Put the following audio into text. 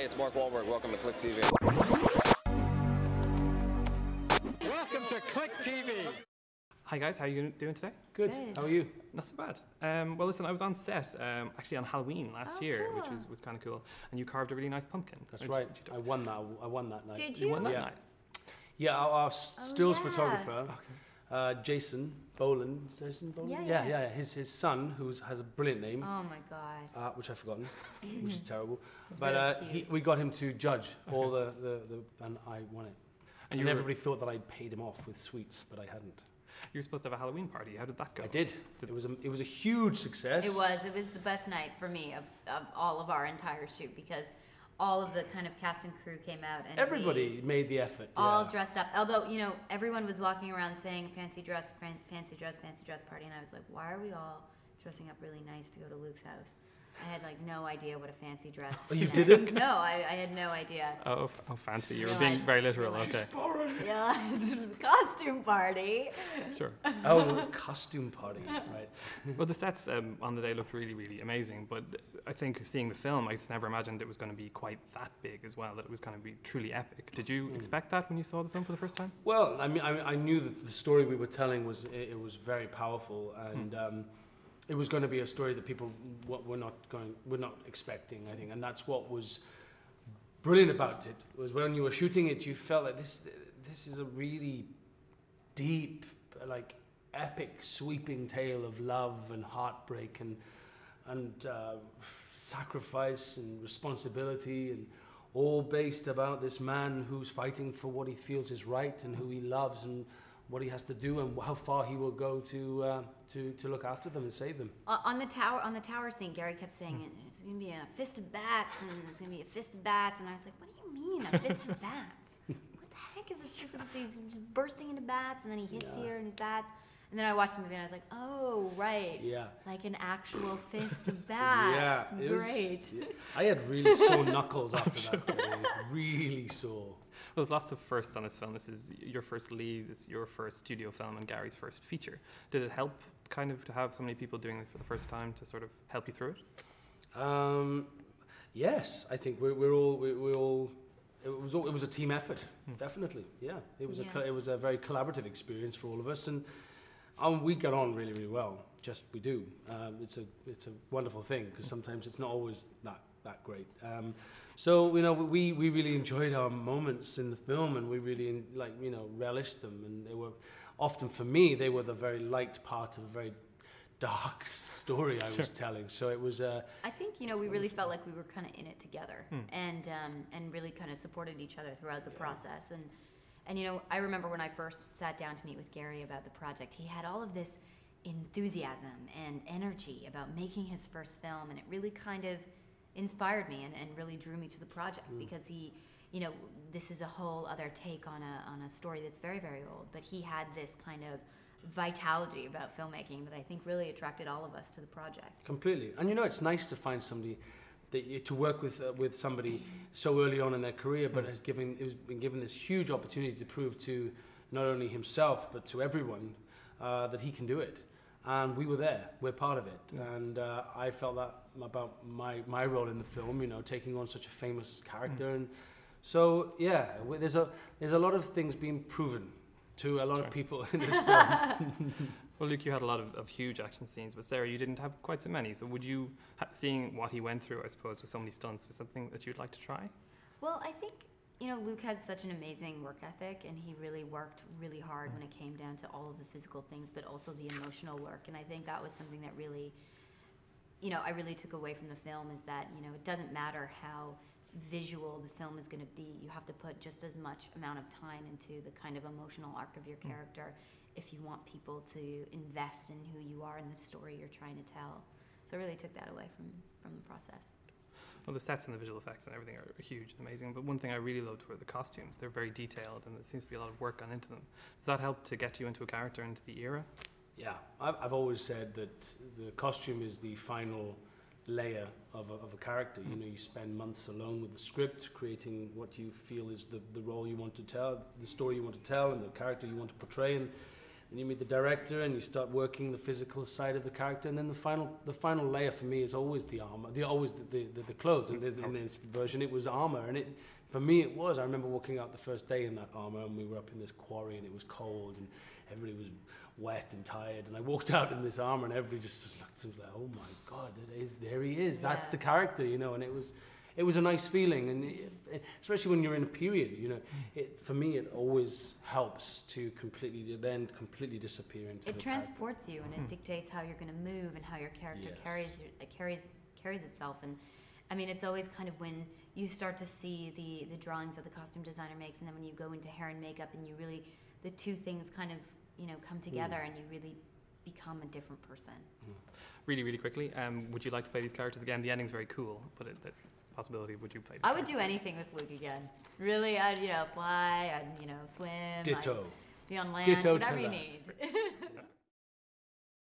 Hey, it's Mark Wahlberg. Welcome to Click TV. Welcome to Click TV. Hi guys, how are you doing today? Good. How are you? Not so bad. Well, listen, I was on set actually on Halloween last year, cool. which was kind of cool. And you carved a really nice pumpkin. That's right. I won that night. Did you? You won that Yeah. night. Yeah, our stills yeah. photographer, Jason Boland. Jason Boland? Yeah. His son, who has a brilliant name, Oh my god. which I've forgotten, which is terrible. It's But really cute. we got him to judge all the and I won it. And And everybody thought that I'd paid him off with sweets, but I hadn't. You were supposed to have a Halloween party. How did that go? I did. It was a huge success. It was the best night for me of all of our entire shoot, because all of the kind of cast and crew came out and Everybody made the effort. all yeah. dressed up. Although, you know, everyone was walking around saying fancy dress party, and I was like, why are we all dressing up really nice to go to Luke's house? I had like no idea what a fancy dress. Oh, you meant. didn't? No, I had no idea. Oh, fancy. You were Realized- being very literal. Okay. Yeah, this was a costume party. Sure. Oh, costume party, right. Well, the sets on the day looked really, really amazing. But I think seeing the film, I just never imagined it was going to be quite that big as well, that it was going to be truly epic. Did you expect that when you saw the film for the first time? Well, I mean, I knew that the story we were telling was very powerful, and it was going to be a story that people were not expecting, I think, and that's what was brilliant about it. Was when you were shooting it, you felt like this is a really deep, like epic, sweeping tale of love and heartbreak and sacrifice and responsibility, and all based about this man who's fighting for what he feels is right and who he loves and what he has to do and how far he will go to look after them and save them. On the tower scene, Gary kept saying, "It's gonna be a fist of bats, and it's gonna be a fist of bats," and I was like, "What do you mean, a fist of bats? What the heck is this fist of?" So he's just bursting into bats, and then he hits here and his bats, and then I watched the movie and I was like, "Oh, right, Yeah. like an actual fist of bats." Yeah, Great. I had really sore knuckles after that day, really sore. Well, there's lots of firsts on this film. This is your first lead, this is your first studio film, and Gary's first feature. Did it help kind of to have so many people doing it for the first time to sort of help you through it? Yes, I think we're all. It was a team effort, definitely. Yeah, it was a very collaborative experience for all of us, and we got on really, really well. Just we do. It's a wonderful thing, because sometimes it's not always that great. So you know, we really enjoyed our moments in the film, and we really relished them. And they were often, for me, they were the very light part of a very dark story I was telling. So it was. I think we really felt like we were kind of in it together, and really kind of supported each other throughout the process. And I remember when I first sat down to meet with Gary about the project, he had all of this enthusiasm and energy about making his first film, and it really kind of inspired me and really drew me to the project, because he, this is a whole other take on a story that's very, very old, but he had this kind of vitality about filmmaking that I think really attracted all of us to the project. Completely. And it's nice to find somebody to work with somebody so early on in their career, but has been given this huge opportunity to prove to not only himself but to everyone that he can do it. And we were there. We're part of it. And I felt that about my role in the film. Taking on such a famous character, and so there's a lot of things being proven to a lot of people in this film. Well, Luke, you had a lot of huge action scenes, but Sarah, you didn't have quite so many. So would you, seeing what he went through, I suppose, with so many stunts, was something that you'd like to try? Well, I think, Luke has such an amazing work ethic, and he really worked really hard when it came down to all of the physical things, but also the emotional work. And I think that was something that really, I really took away from the film, is that, it doesn't matter how visual the film is going to be, you have to put just as much amount of time into the kind of emotional arc of your character if you want people to invest in who you are and the story you're trying to tell. So I really took that away from the process. Well, the sets and the visual effects and everything are huge and amazing, but one thing I really loved were the costumes. They're very detailed, and there seems to be a lot of work gone into them. Does that help to get you into a character, into the era? Yeah, I've always said that the costume is the final layer of a character. You spend months alone with the script, creating what you feel is the role you want to tell, the story you want to tell, and the character you want to portray, and and you meet the director, and you start working the physical side of the character, and then the final layer for me is always the armor, always the clothes. And in this version, it was armor, and for me it was. I remember walking out the first day in that armor, and we were up in this quarry, and it was cold, and everybody was wet and tired, and I walked out in this armor, and everybody just looked and was like, "Oh my God, there he is! That's the character," you know. And it was a nice feeling, and especially when you're in a period, you know. For me, it always helps to completely disappear into. It transports you, and it dictates how you're going to move and how your character carries itself. And I mean, it's always kind of when you start to see the drawings that the costume designer makes, and then when you go into hair and makeup, and you really, the two things kind of, you know, come together, and you really become a different person. Really, really quickly, would you like to play these characters again? The ending's very cool, but there's a possibility. Would you play? I would do anything with Luke again. Really, I'd fly, I'd swim, Ditto. I'd be on land, Ditto whatever to you that. need.